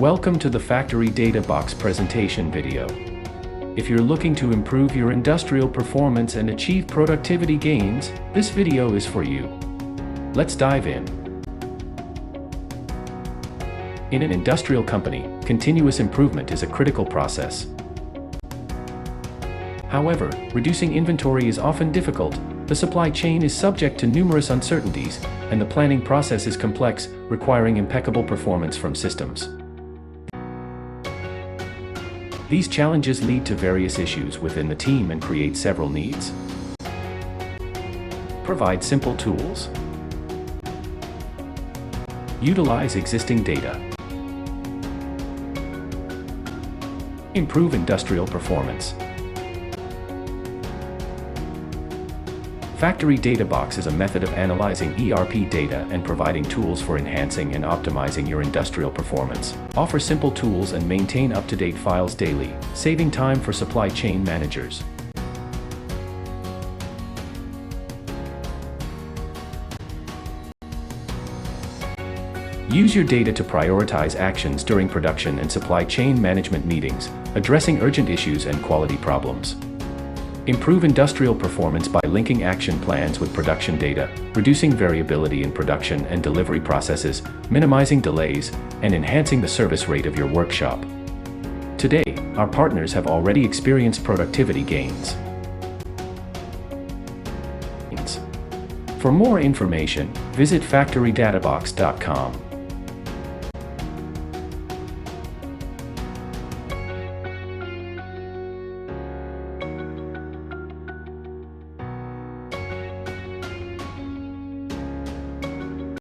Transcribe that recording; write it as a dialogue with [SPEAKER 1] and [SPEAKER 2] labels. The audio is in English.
[SPEAKER 1] Welcome to the Factory Data Box presentation video. If you're looking to improve your industrial performance and achieve productivity gains, this video is for you. Let's dive in. In an industrial company, continuous improvement is a critical process. However, reducing inventory is often difficult, the supply chain is subject to numerous uncertainties, and the planning process is complex, requiring impeccable performance from systems. These challenges lead to various issues within the team and create several needs. Provide simple tools. Utilize existing data. Improve industrial performance. Factory Data Box is a method of analyzing ERP data and providing tools for enhancing and optimizing your industrial performance. Offer simple tools and maintain up-to-date files daily, saving time for supply chain managers. Use your data to prioritize actions during production and supply chain management meetings, addressing urgent issues and quality problems. Improve industrial performance by linking action plans with production data, reducing variability in production and delivery processes, minimizing delays, and enhancing the service rate of your workshop. Today, our partners have already experienced productivity gains. For more information, visit factorydatabox.com.